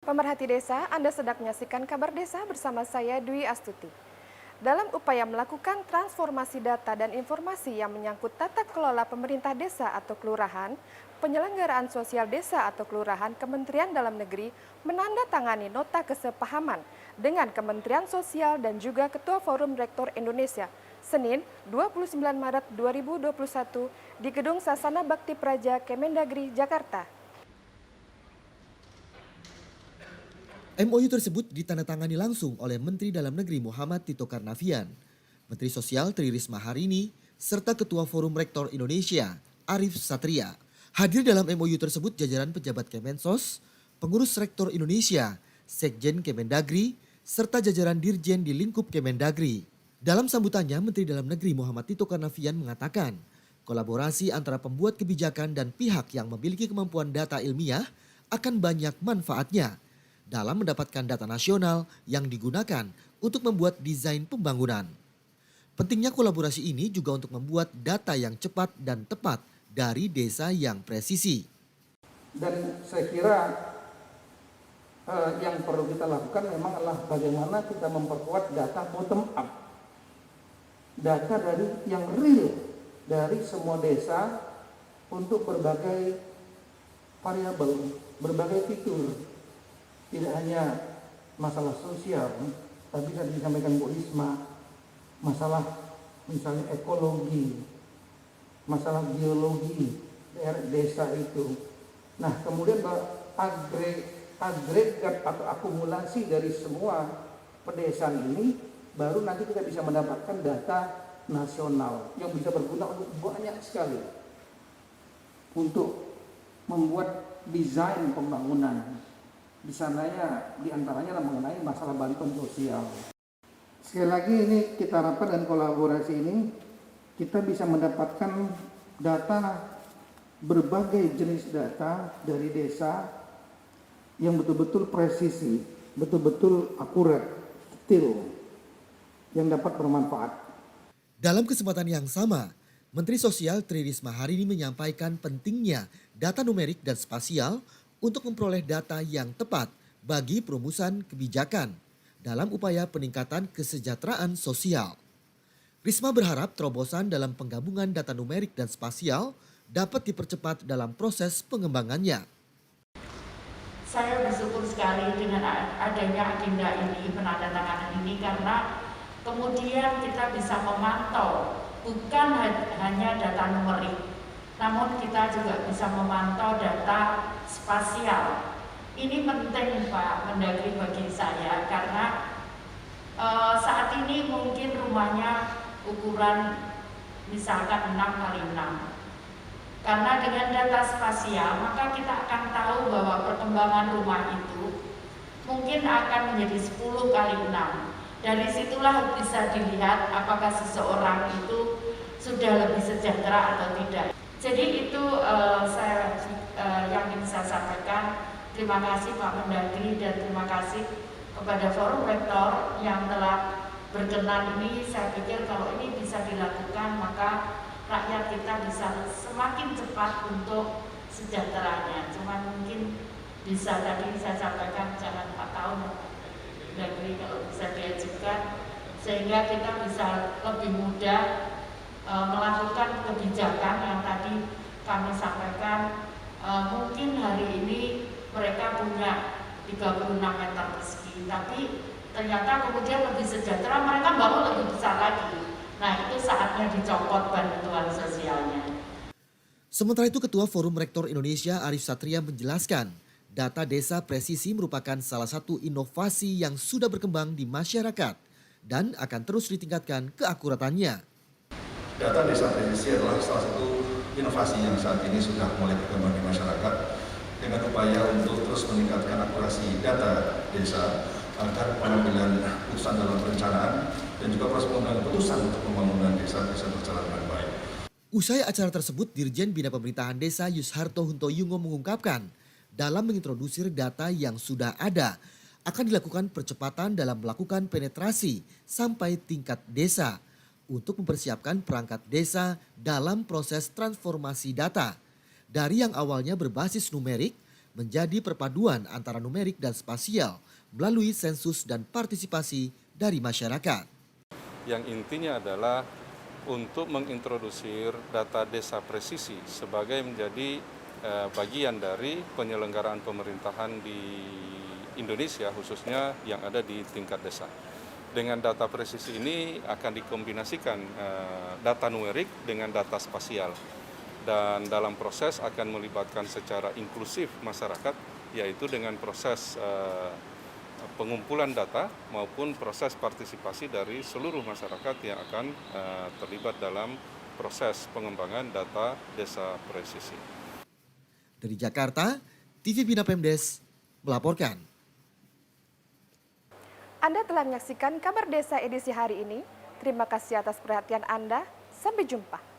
Pemerhati desa, Anda sedang menyaksikan kabar desa bersama saya Dwi Astuti. Dalam upaya melakukan transformasi data dan informasi yang menyangkut tata kelola pemerintah desa atau kelurahan, penyelenggaraan sosial desa atau kelurahan Kementerian Dalam Negeri menandatangani nota kesepahaman dengan Kementerian Sosial dan juga Ketua Forum Rektor Indonesia, Senin 29 Maret 2021 di Gedung Sasana Bakti Praja Kemendagri, Jakarta. MOU tersebut ditandatangani langsung oleh Menteri Dalam Negeri Muhammad Tito Karnavian, Menteri Sosial Tri Risma Harini, serta Ketua Forum Rektor Indonesia, Arif Satria. Hadir dalam MOU tersebut jajaran pejabat Kemensos, pengurus Rektor Indonesia, Sekjen Kemendagri, serta jajaran Dirjen di lingkup Kemendagri. Dalam sambutannya, Menteri Dalam Negeri Muhammad Tito Karnavian mengatakan, kolaborasi antara pembuat kebijakan dan pihak yang memiliki kemampuan data ilmiah akan banyak manfaatnya dalam mendapatkan data nasional yang digunakan untuk membuat desain pembangunan. Pentingnya kolaborasi ini juga untuk membuat data yang cepat dan tepat dari desa yang presisi. Dan saya kira yang perlu kita lakukan memang adalah bagaimana kita memperkuat data bottom up. Data dari yang real dari semua desa untuk berbagai variabel, berbagai fitur. Tidak hanya masalah sosial, tapi tadi disampaikan Bu Risma, masalah misalnya ekologi, masalah geologi daerah desa itu. Nah, kemudian agregat atau akumulasi dari semua pedesaan ini, baru nanti kita bisa mendapatkan data nasional yang bisa berguna untuk banyak sekali untuk membuat desain pembangunan. Di sananya diantaranya mengenai masalah bantuan sosial. Sekali lagi ini kita harapkan dan kolaborasi ini kita bisa mendapatkan data, berbagai jenis data dari desa yang betul-betul presisi, betul-betul akurat, detail, yang dapat bermanfaat. Dalam kesempatan yang sama, Menteri Sosial Tri Risma Harini menyampaikan pentingnya data numerik dan spasial untuk memperoleh data yang tepat bagi perumusan kebijakan dalam upaya peningkatan kesejahteraan sosial. Risma berharap terobosan dalam penggabungan data numerik dan spasial dapat dipercepat dalam proses pengembangannya. Saya bersyukur sekali dengan adanya agenda ini, penandatanganan ini, karena kemudian kita bisa memantau bukan hanya data numerik, namun kita juga bisa memantau data spasial. Ini penting Pak Mendagri bagi saya karena saat ini mungkin rumahnya ukuran misalkan 6x6. Karena dengan data spasial maka kita akan tahu bahwa perkembangan rumah itu mungkin akan menjadi 10x6. Dari situlah bisa dilihat apakah seseorang itu sudah lebih sejahtera atau tidak. Jadi itu yang ingin saya sampaikan. Terima kasih Pak Mendagri dan terima kasih kepada Forum Rektor yang telah berkenan ini. Saya pikir kalau ini bisa dilakukan maka rakyat kita bisa semakin cepat untuk sejahteranya. Cuma mungkin bisa tadi saya sampaikan jangan 4 tahun Mendagri kalau bisa diajukan sehingga kita bisa lebih mudah melakukan kebijakan yang tadi kami sampaikan. Mungkin hari ini mereka punya 36 meter persegi, tapi ternyata kemudian lebih sejahtera, mereka bangun lebih besar lagi. Nah, itu saatnya dicopot bantuan sosialnya. Sementara itu Ketua Forum Rektor Indonesia Arif Satria menjelaskan, data desa presisi merupakan salah satu inovasi yang sudah berkembang di masyarakat dan akan terus ditingkatkan keakuratannya. Data desa presisi adalah salah satu inovasi yang saat ini sudah mulai berkembang di masyarakat dengan upaya untuk terus meningkatkan akurasi data desa agar pengambilan keputusan dalam perencanaan dan juga proses pengambilan keputusan untuk pembangunan desa bisa berjalan dengan baik. Usai acara tersebut, Dirjen Bina Pemerintahan Desa Yusharto Huntoyungo mengungkapkan, dalam mengintrodusir data yang sudah ada, akan dilakukan percepatan dalam melakukan penetrasi sampai tingkat desa untuk mempersiapkan perangkat desa dalam proses transformasi data. Dari yang awalnya berbasis numerik menjadi perpaduan antara numerik dan spasial melalui sensus dan partisipasi dari masyarakat. Yang intinya adalah untuk mengintrodusir data desa presisi sebagai menjadi bagian dari penyelenggaraan pemerintahan di Indonesia, khususnya yang ada di tingkat desa. Dengan data presisi ini akan dikombinasikan data numerik dengan data spasial, dan dalam proses akan melibatkan secara inklusif masyarakat, yaitu dengan proses pengumpulan data maupun proses partisipasi dari seluruh masyarakat yang akan terlibat dalam proses pengembangan data desa presisi. Dari Jakarta, TV Bina Pemdes melaporkan. Anda telah menyaksikan Kabar Desa edisi hari ini. Terima kasih atas perhatian Anda. Sampai jumpa.